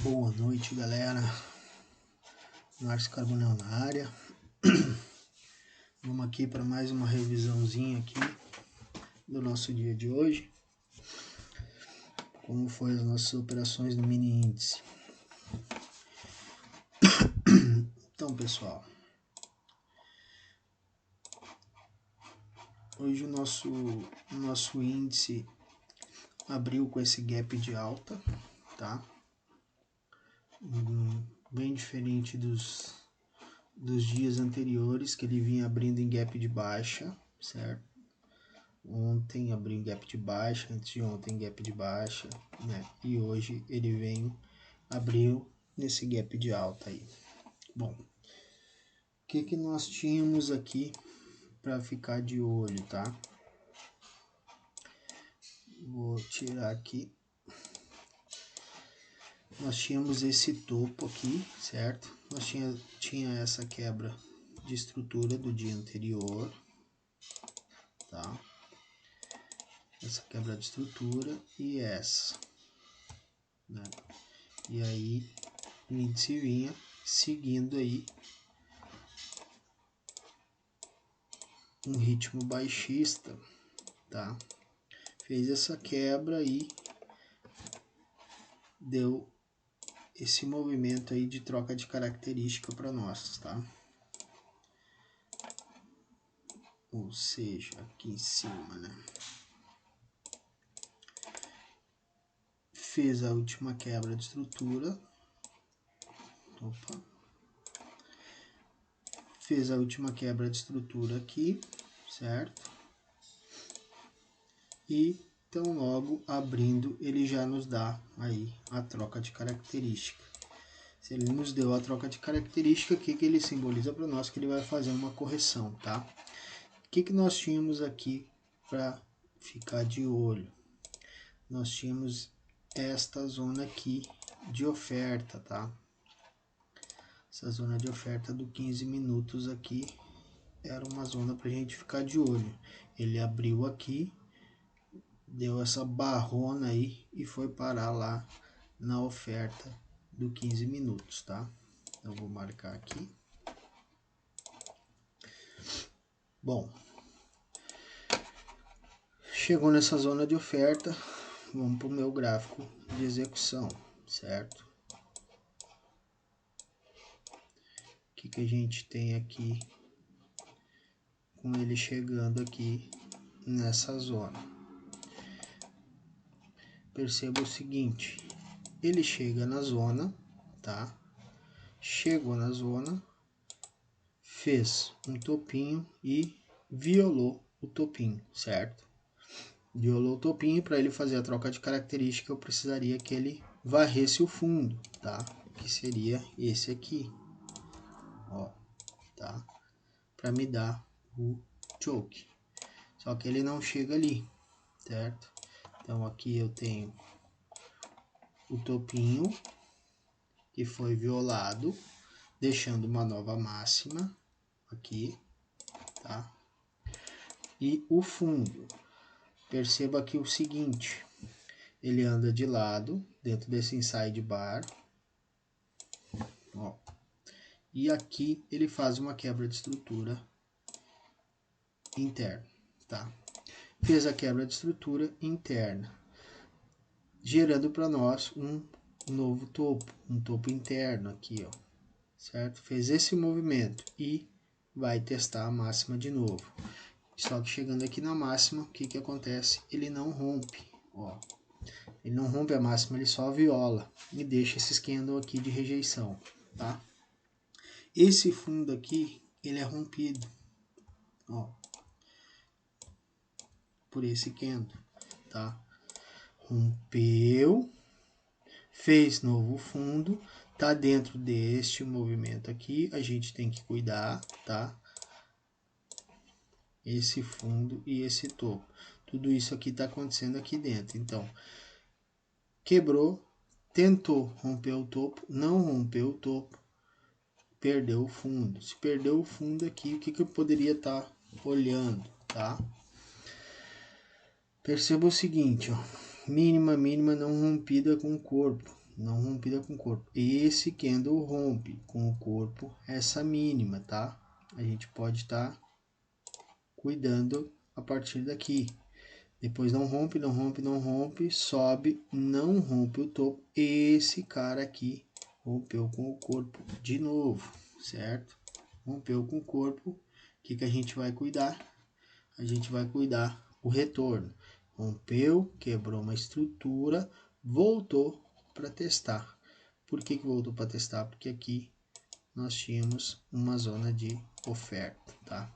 Boa noite, galera. Márcio Carbonel na área. Vamos aqui para mais uma revisãozinha aqui do nosso dia de hoje. Como foi as nossas operações no mini índice. Então, pessoal, hoje o nosso índice abriu com esse gap de alta, tá? Bem diferente dos dias anteriores, que ele vinha abrindo em gap de baixa, certo? Ontem abriu em gap de baixa, antes de ontem gap de baixa, né? E hoje ele abriu nesse gap de alta aí. Bom, o que nós tínhamos aqui para ficar de olho, tá? Vou tirar aqui. Nós tínhamos esse topo aqui, certo? Nós tinha essa quebra de estrutura do dia anterior, tá? Essa quebra de estrutura e essa, né? E aí o índice vinha seguindo aí um ritmo baixista, tá? Fez essa quebra e deu esse movimento aí de troca de característica para nós, tá? Ou seja, aqui em cima, né? Fez a última quebra de estrutura. Opa. Fez a última quebra de estrutura aqui, certo? E então logo abrindo ele já nos dá aí a troca de característica. Se ele nos deu a troca de característica, o que ele simboliza para nós? Que ele vai fazer uma correção, tá? O que nós tínhamos aqui para ficar de olho? Nós tínhamos esta zona aqui de oferta, tá? Essa zona de oferta do 15 minutos aqui era uma zona para a gente ficar de olho. Ele abriu aqui, deu essa barrona aí e foi parar lá na oferta do 15 minutos, tá? Eu vou marcar aqui. Bom, chegou nessa zona de oferta, vamos para o meu gráfico de execução, certo? O que a gente tem aqui com ele chegando aqui nessa zona? Perceba o seguinte, ele chega na zona, tá? Chegou na zona, fez um topinho e violou o topinho, certo? Violou o topinho. Para ele fazer a troca de característica, eu precisaria que ele varresse o fundo, tá? Que seria esse aqui, ó, tá? Para me dar o choke. Só que ele não chega ali, certo? Então aqui eu tenho o topinho que foi violado, deixando uma nova máxima aqui, tá? E o fundo, perceba aqui o seguinte, ele anda de lado dentro desse inside bar, ó, e aqui ele faz uma quebra de estrutura interna, tá? Fez a quebra de estrutura interna, gerando para nós um novo topo, um topo interno aqui, ó, certo? Fez esse movimento e vai testar a máxima de novo. Só que chegando aqui na máxima, o que acontece? Ele não rompe, ó. Ele não rompe a máxima, ele só viola e deixa esse candle aqui de rejeição, tá? Esse fundo aqui, ele é rompido, ó, por esse candle, tá? Rompeu, fez novo fundo, tá dentro deste movimento aqui, a gente tem que cuidar, tá? Esse fundo e esse topo. Tudo isso aqui tá acontecendo aqui dentro. Então, quebrou, tentou romper o topo, não rompeu o topo, perdeu o fundo. Se perdeu o fundo aqui, o que eu poderia estar olhando, tá? Perceba o seguinte, ó, mínima não rompida com o corpo. não rompida com o corpo. Esse candle rompe com o corpo essa mínima, tá? A gente pode estar cuidando a partir daqui. Depois não rompe, não rompe, não rompe, sobe, não rompe o topo. Esse cara aqui rompeu com o corpo de novo, certo? Rompeu com o corpo. O que a gente vai cuidar? A gente vai cuidar o retorno. Rompeu, quebrou uma estrutura, voltou para testar. Por que voltou para testar? Porque aqui nós tínhamos uma zona de oferta, tá?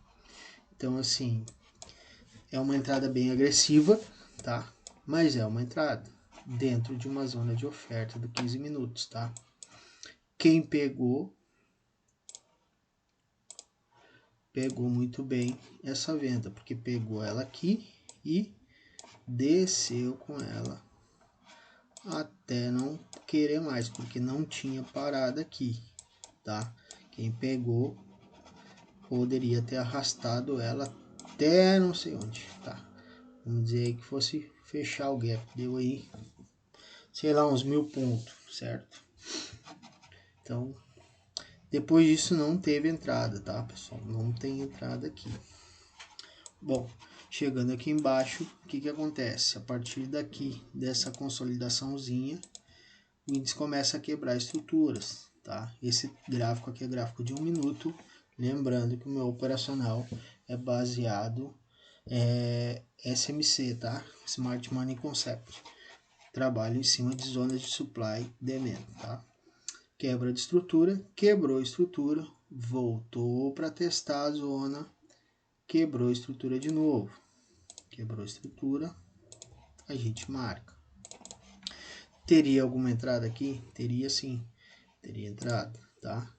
Então, assim, é uma entrada bem agressiva, tá? Mas é uma entrada dentro de uma zona de oferta de 15 minutos, tá? Quem pegou muito bem essa venda, porque pegou ela aqui e desceu com ela até não querer mais, porque não tinha parada aqui, tá? Quem pegou poderia ter arrastado ela até não sei onde, tá? Vamos dizer aí que fosse fechar o gap, deu aí, sei lá, uns 1000 pontos, certo? Então, depois disso não teve entrada, tá, pessoal? Não tem entrada aqui. Bom, chegando aqui embaixo, o que acontece? A partir daqui, dessa consolidaçãozinha, o índice começa a quebrar estruturas, tá? Esse gráfico aqui é gráfico de 1 minuto, lembrando que o meu operacional é baseado SMC, tá? Smart Money Concept. Trabalho em cima de zonas de supply e demand, tá? Quebra de estrutura, quebrou a estrutura, voltou para testar a zona, quebrou a estrutura de novo. Quebrou a estrutura, a gente marca. Teria alguma entrada aqui? Teria sim. Teria entrada, tá?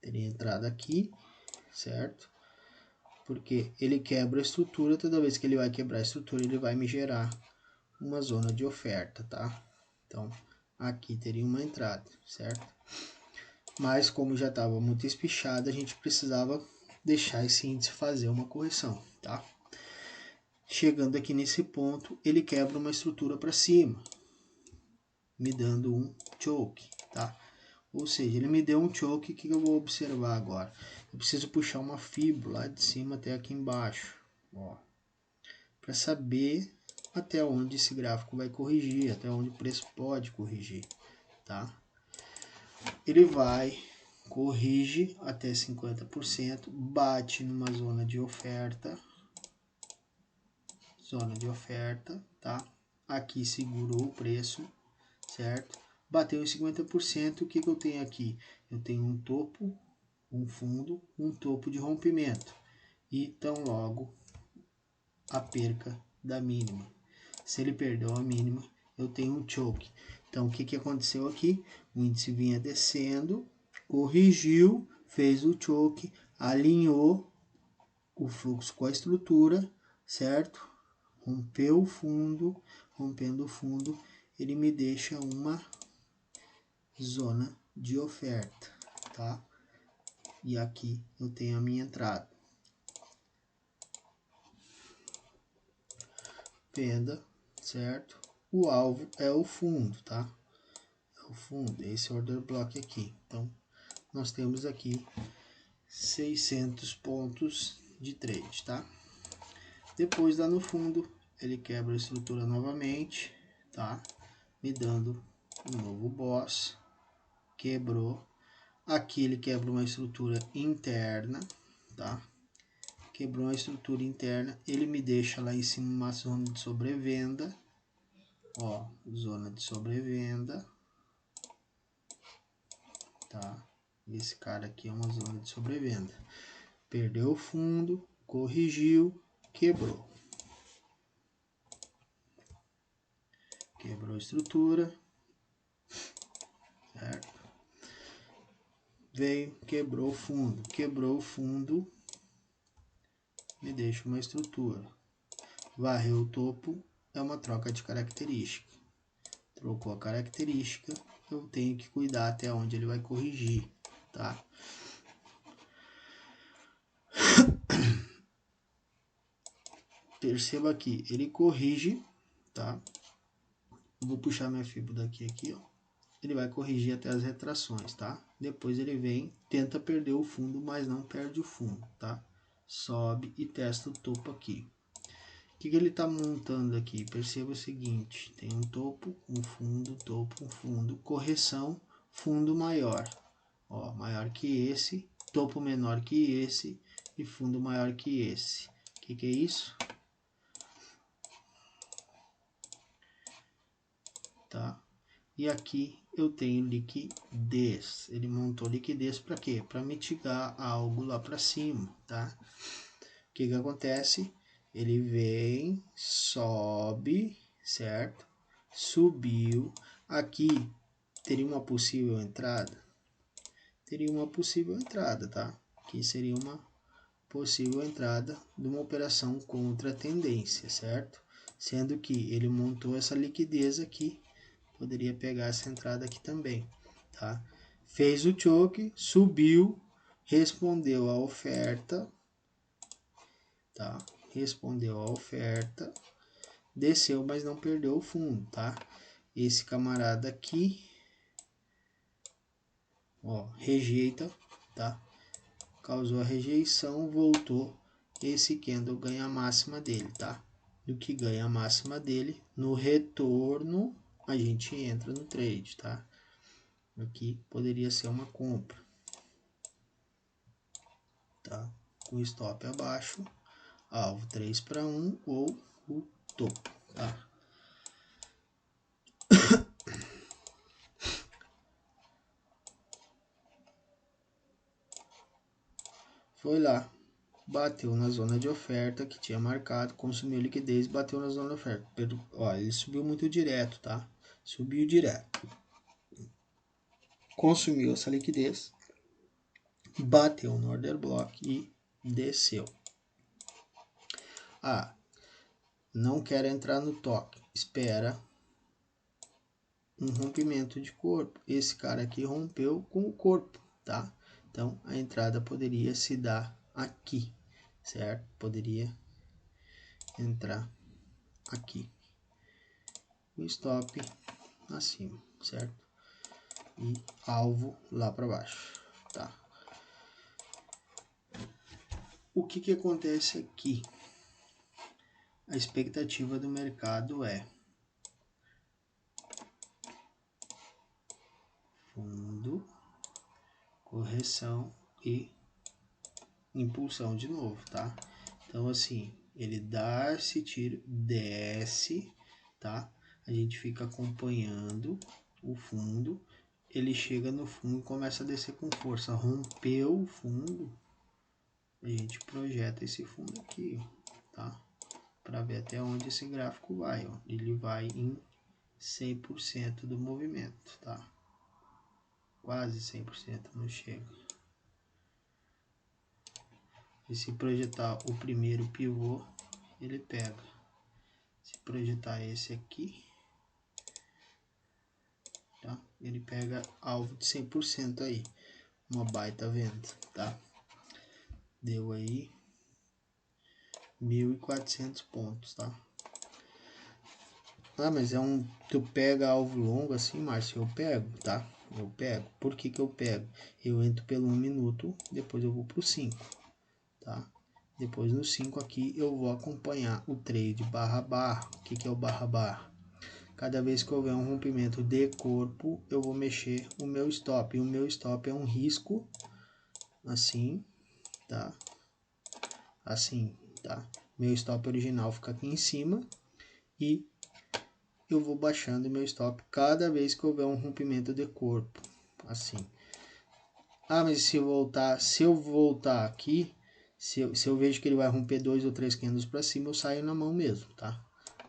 Teria entrada aqui, certo? Porque ele quebra a estrutura, toda vez que ele vai quebrar a estrutura, ele vai me gerar uma zona de oferta, tá? Então, aqui teria uma entrada, certo? Mas como já estava muito espichado, a gente precisava deixar esse índice fazer uma correção, tá? Chegando aqui nesse ponto, ele quebra uma estrutura para cima, me dando um choke, tá? Ou seja, ele me deu um choke, o que eu vou observar agora? Eu preciso puxar uma fibra lá de cima até aqui embaixo, ó, para saber até onde esse gráfico vai corrigir, até onde o preço pode corrigir, tá? Ele vai, corrige até 50%, bate numa zona de oferta, tá? Aqui segurou o preço, certo? Bateu em 50%, o que eu tenho aqui? Eu tenho um topo, um fundo, um topo de rompimento e tão logo a perca da mínima. Se ele perdeu a mínima, eu tenho um choke. Então, o que aconteceu aqui? O índice vinha descendo, corrigiu, fez o choke, alinhou o fluxo com a estrutura, certo? Rompeu o fundo, rompendo o fundo, ele me deixa uma zona de oferta, tá? E aqui eu tenho a minha entrada. Venda, certo? O alvo é o fundo, tá? É o fundo, esse order block aqui. Então, nós temos aqui 600 pontos de trade, tá? Depois lá no fundo, ele quebra a estrutura novamente, tá? Me dando um novo boss. Quebrou. Aqui ele quebra uma estrutura interna, tá? Quebrou uma estrutura interna, ele me deixa lá em cima uma zona de sobrevenda, ó, zona de sobrevenda, tá? Esse cara aqui é uma zona de sobrevenda. Perdeu o fundo, corrigiu, quebrou. Quebrou a estrutura, certo? Veio, quebrou o fundo, me deixa uma estrutura. Varreu o topo, é uma troca de característica. Trocou a característica, eu tenho que cuidar até onde ele vai corrigir, tá? Perceba aqui, ele corrige, tá? Vou puxar minha fibra daqui, ó. ele vai corrigir até as retrações, tá? Depois ele vem, tenta perder o fundo, mas não perde o fundo, tá? Sobe e testa o topo aqui. O que ele está montando aqui? Perceba o seguinte, tem um topo, um fundo, topo, um fundo, correção, fundo maior, ó, maior que esse, topo menor que esse e fundo maior que esse. O que é isso? Tá? E aqui eu tenho liquidez. Ele montou liquidez para quê? Para mitigar algo lá para cima, tá? O que acontece? Ele vem, sobe, certo? Subiu. Aqui teria uma possível entrada? Teria uma possível entrada, tá? Aqui seria uma possível entrada de uma operação contra a tendência, certo? Sendo que ele montou essa liquidez aqui, poderia pegar essa entrada aqui também, tá? Fez o choke, subiu, respondeu a oferta, tá? Respondeu a oferta, desceu, mas não perdeu o fundo, tá? Esse camarada aqui, ó, rejeita, tá? Causou a rejeição, voltou, esse candle ganha a máxima dele, tá? Do que ganha a máxima dele, no retorno, a gente entra no trade, tá? Aqui poderia ser uma compra, tá? Com stop abaixo, alvo 3 para 1 ou o topo, tá? Foi lá, bateu na zona de oferta que tinha marcado, consumiu liquidez, bateu na zona de oferta. Ó, ele subiu muito direto, tá? Subiu direto. Consumiu essa liquidez, bateu no order block e desceu. Ah, não quer entrar no toque, espera um rompimento de corpo. Esse cara aqui rompeu com o corpo, tá? Então a entrada poderia se dar aqui, certo? Poderia entrar aqui. O stop acima, certo? E alvo lá para baixo, tá? O que acontece aqui? A expectativa do mercado é fundo, correção e impulsão de novo, tá? Então assim, ele dá esse tiro, desce, tá? A gente fica acompanhando o fundo, ele chega no fundo e começa a descer com força, rompeu o fundo, a gente projeta esse fundo aqui, tá? Para ver até onde esse gráfico vai, ó. Ele vai em 100% do movimento, tá? Quase 100%, não chega. E se projetar o primeiro pivô, ele pega. Se projetar esse aqui, tá? Ele pega alvo de 100% aí. Uma baita venda, tá? Deu aí 1.400 pontos, tá? Ah, mas é um... Tu pega alvo longo assim, Márcio? Eu pego, tá? Eu pego. Por que que eu pego? Eu entro pelo 1 minuto, depois eu vou pro 5, tá? Depois no 5 aqui eu vou acompanhar o trade barra barra. O que que é o barra barra? Cada vez que houver um rompimento de corpo, eu vou mexer o meu stop. E o meu stop é um risco, assim, tá? Assim, tá? Meu stop original fica aqui em cima e eu vou baixando meu stop cada vez que houver um rompimento de corpo, assim. Ah, mas se eu voltar aqui, se eu vejo que ele vai romper 2 ou 3 candles para cima, eu saio na mão mesmo, tá?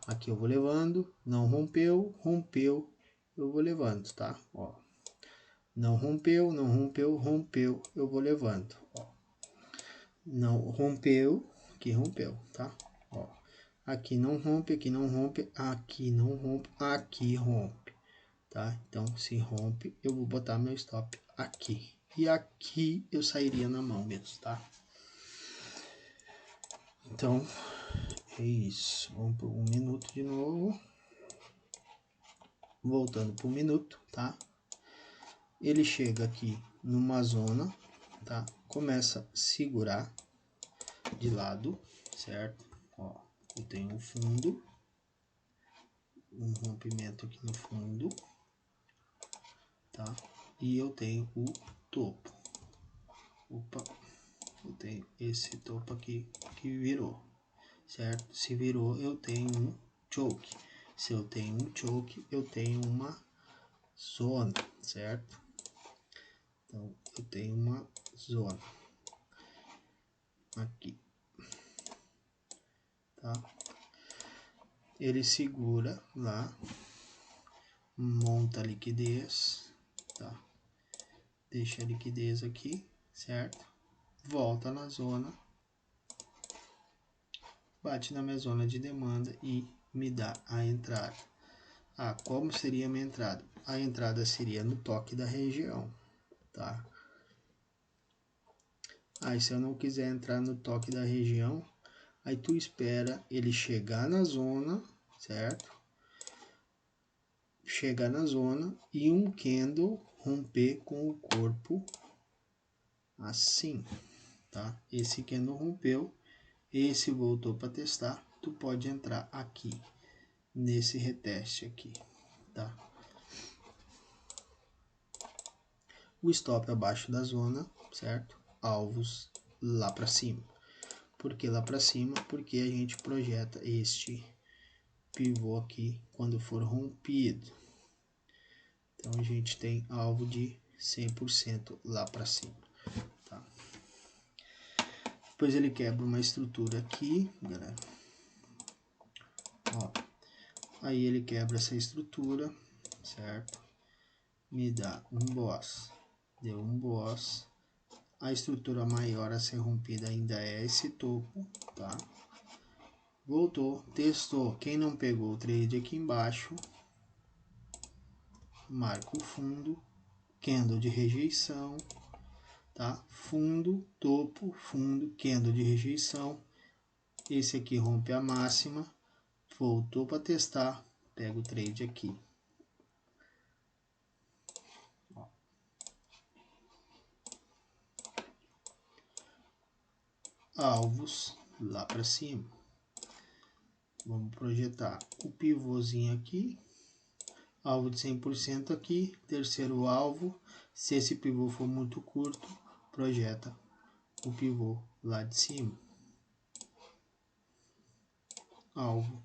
Aqui eu vou levando, não rompeu, rompeu, eu vou levando, tá? Ó. Não rompeu, não rompeu, rompeu, eu vou levando, ó. Não rompeu, aqui rompeu, tá? Ó. Aqui não rompe, aqui não rompe, aqui não rompe, aqui rompe, tá? Então, se rompe, eu vou botar meu stop aqui. E aqui eu sairia na mão mesmo, tá? Então, é isso. Vamos por 1 minuto de novo. Voltando para 1 minuto, tá? Ele chega aqui numa zona, tá? Começa a segurar de lado, certo? Ó, eu tenho um fundo, um rompimento aqui no fundo, tá? E eu tenho o topo. Opa, eu tenho esse topo aqui que virou, certo? Se virou, eu tenho um choke. Se eu tenho um choke, eu tenho uma zona, certo? Então, eu tenho uma zona aqui, tá? Ele segura lá, monta a liquidez, tá? Deixa a liquidez aqui, certo? Volta na zona, bate na minha zona de demanda e me dá a entrada. Ah, como seria a minha entrada? A entrada seria no toque da região, tá? Aí se eu não quiser entrar no toque da região, aí tu espera ele chegar na zona, certo? Chegar na zona e um candle romper com o corpo assim, tá? Esse candle rompeu, esse voltou para testar, tu pode entrar aqui nesse reteste aqui, tá? O stop abaixo da zona, certo? Alvos lá para cima. Por que lá para cima? Porque a gente projeta este pivô aqui quando for rompido. Então a gente tem alvo de 100% lá para cima, tá? Depois ele quebra uma estrutura aqui, galera. Ó, aí ele quebra essa estrutura, certo? Me dá um boss. Deu um boss. A estrutura maior a ser rompida ainda é esse topo, tá? Voltou, testou. Quem não pegou o trade aqui embaixo, marca o fundo, candle de rejeição, tá? Fundo, topo, fundo, candle de rejeição. Esse aqui rompe a máxima, voltou para testar, pega o trade aqui. Ó. Alvos lá para cima. Vamos projetar o pivôzinho aqui. Alvo de 100% aqui. Terceiro alvo. Se esse pivô for muito curto, projeta o pivô lá de cima. Alvo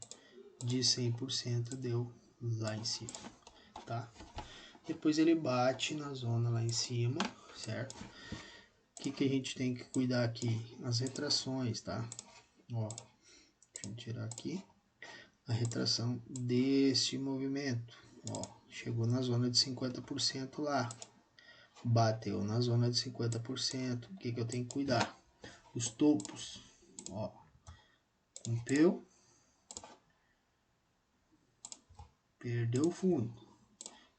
de 100% deu lá em cima, tá? Depois ele bate na zona lá em cima, certo? O que a gente tem que cuidar aqui? As retrações, tá? Ó, deixa eu tirar aqui a retração deste movimento. Ó, chegou na zona de 50% lá, bateu na zona de 50%. O que eu tenho que cuidar? Os topos, ó, rompeu, perdeu o fundo,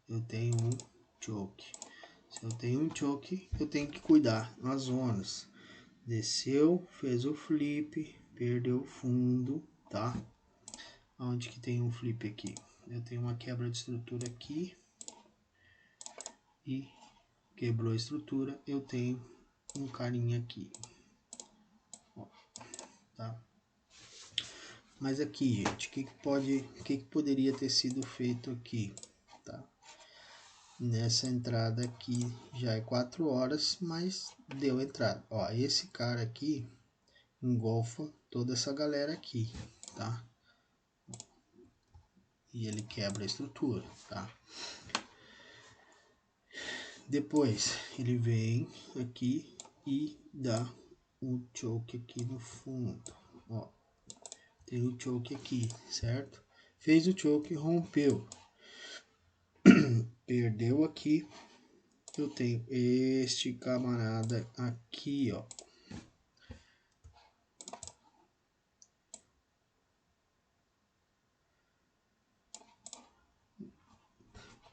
eu tenho um choke. Se eu tenho um choke, eu tenho que cuidar nas zonas. Desceu, fez o flip, perdeu o fundo, tá? Onde que tem um flip aqui? Eu tenho uma quebra de estrutura aqui e quebrou a estrutura. Eu tenho um carinha aqui, ó, tá? Mas aqui, gente, o que poderia ter sido feito aqui, tá? Nessa entrada aqui já é 4 horas, mas deu entrada. Ó, esse cara aqui engolfa toda essa galera aqui, tá? E ele quebra a estrutura, tá? Depois ele vem aqui e dá um choke aqui no fundo, ó. Tem o choke aqui, certo? Fez o choke, rompeu. Perdeu aqui. Eu tenho este camarada aqui, ó.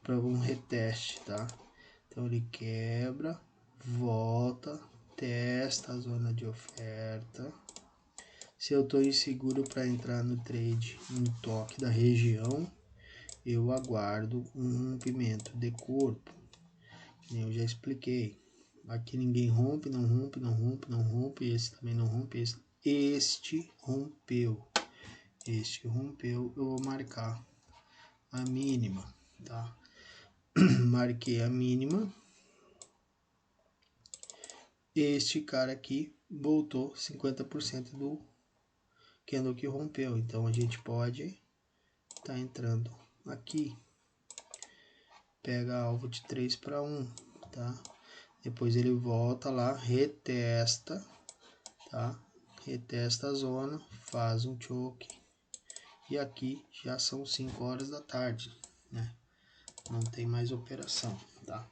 Para um reteste, tá? Então ele quebra, volta, testa a zona de oferta. Se eu estou inseguro para entrar no trade no toque da região, eu aguardo um rompimento de corpo Eu já expliquei. Aqui ninguém rompe, não rompe, não rompe, não rompe. Esse também não rompe. Este rompeu. Este rompeu. Eu vou marcar a mínima, tá? Marquei a mínima. Este cara aqui voltou 50% do candle que rompeu. Então a gente pode tá entrando aqui. Pega alvo de 3 para 1, tá? Depois ele volta lá, retesta, tá? Retesta a zona, faz um choke. E aqui já são 5 horas da tarde, né? Não tem mais operação, tá?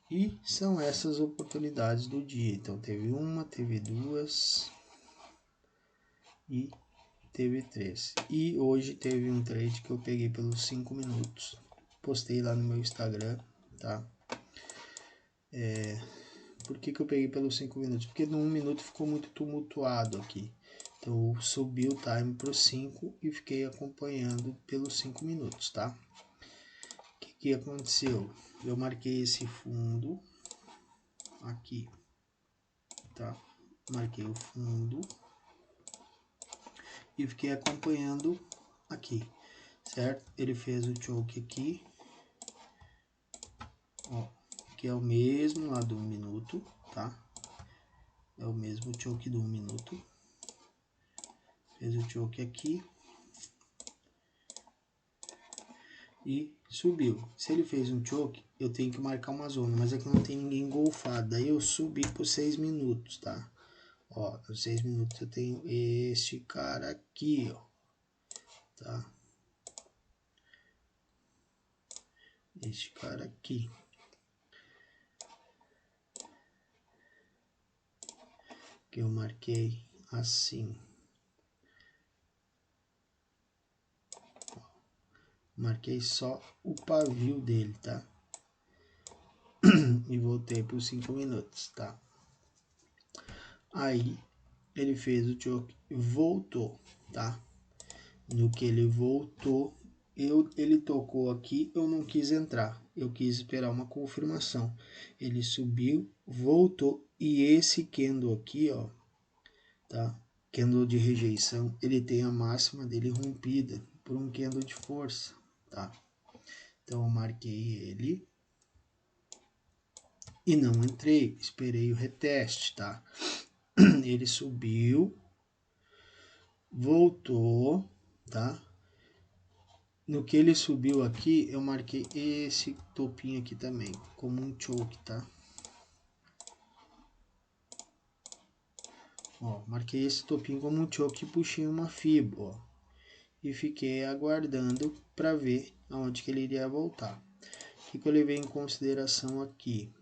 E são essas oportunidades do dia. Então teve uma, teve duas e teve 3. E hoje teve um trade que eu peguei pelos 5 minutos. Postei lá no meu Instagram, tá? Por que eu peguei pelos 5 minutos? Porque no 1 minuto ficou muito tumultuado aqui. Então eu subi o time para os 5 e fiquei acompanhando pelos 5 minutos, tá? O que aconteceu? Eu marquei esse fundo aqui, tá? Marquei o fundo e fiquei acompanhando aqui, certo? Ele fez o choke aqui, ó, que é o mesmo lá do 1 minuto, tá? É o mesmo choke do 1 minuto. Fez o choke aqui e subiu. Se ele fez um choke, eu tenho que marcar uma zona, mas aqui não tem ninguém golfado. Daí eu subi por 6 minutos, tá? Ó, nos 6 minutos eu tenho este cara aqui, ó, tá? Este cara aqui. Que eu marquei assim. Marquei só o pavio dele, tá? E voltei por 5 minutos, tá? Aí ele fez o choke e voltou, tá? No que ele voltou, ele tocou aqui, eu não quis entrar. Eu quis esperar uma confirmação. Ele subiu, voltou e esse candle aqui, ó, tá? Candle de rejeição, ele tem a máxima dele rompida por um candle de força, tá? Então eu marquei ele e não entrei, esperei o reteste, tá? Ele subiu, voltou, tá? No que ele subiu aqui, eu marquei esse topinho aqui também, como um choke, tá? Ó, marquei esse topinho como um choke e puxei uma fibra, ó. E fiquei aguardando para ver aonde que ele iria voltar. O que eu levei em consideração aqui?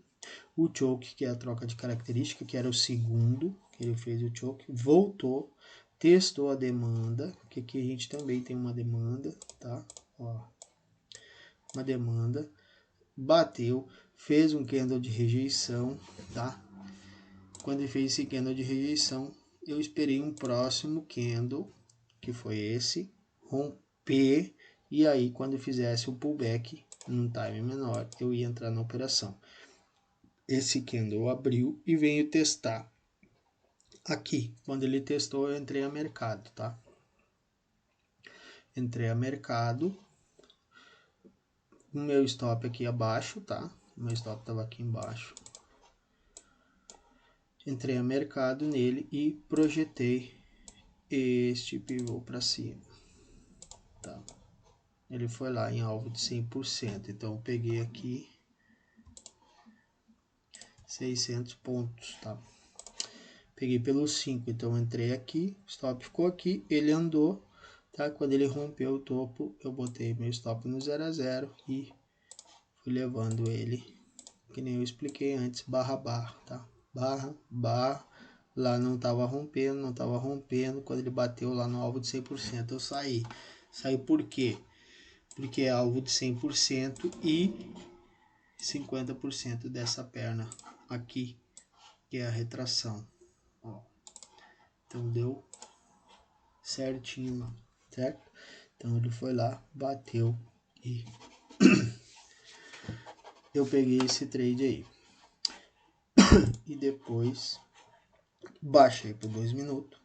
O choke, que é a troca de característica, que era o segundo, que ele fez o choke, voltou, testou a demanda, que aqui a gente também tem uma demanda, tá? Ó, uma demanda, bateu, fez um candle de rejeição, tá? Quando ele fez esse candle de rejeição, eu esperei um próximo candle, que foi esse, romper, e aí quando fizesse o pullback num time menor, eu ia entrar na operação. Esse candle abriu e veio testar aqui. Quando ele testou, eu entrei a mercado, tá? Entrei a mercado, o meu stop aqui abaixo, tá? O meu stop estava aqui embaixo. Entrei a mercado nele e projetei este pivô para cima, tá? Ele foi lá em alvo de 100%, então eu peguei aqui 600 pontos, tá? Peguei pelos 5, então entrei aqui, stop ficou aqui, ele andou, tá? Quando ele rompeu o topo, eu botei meu stop no 0 a 0 e fui levando ele, que nem eu expliquei antes, barra, barra, tá? Barra, barra, lá não tava rompendo, não tava rompendo, quando ele bateu lá no alvo de 100%, eu saí. Saí por quê? Porque é alvo de 100% e 50% dessa perna aqui, que é a retração, ó. Então deu certinho, certo? Então ele foi lá, bateu e eu peguei esse trade aí. E depois baixei por 2 minutos.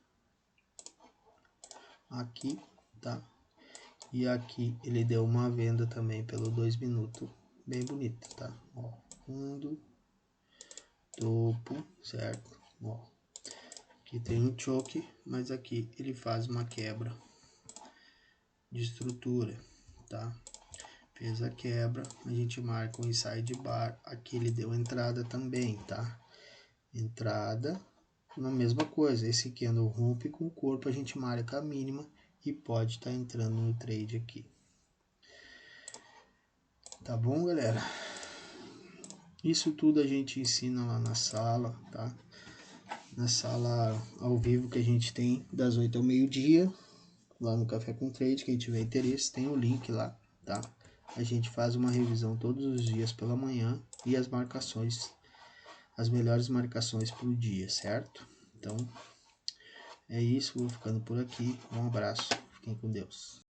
Aqui, tá? E aqui ele deu uma venda também pelo 2 minutos. Bem bonito, tá? Ó, fundo, topo, certo? Ó, aqui tem um choke, mas aqui ele faz uma quebra de estrutura, tá? Fez a quebra, a gente marca um inside bar. Aqui ele deu entrada também, tá? Entrada, na mesma coisa. Esse candle rompe com o corpo, a gente marca a mínima e pode estar entrando no trade aqui. Tá bom, galera? Isso tudo a gente ensina lá na sala, tá? Na sala ao vivo que a gente tem das 8 ao meio-dia, lá no Café com Trade. Quem tiver interesse, tem o link lá, tá? A gente faz uma revisão todos os dias pela manhã e as marcações, as melhores marcações pro dia, certo? Então, é isso, vou ficando por aqui. Um abraço, fiquem com Deus.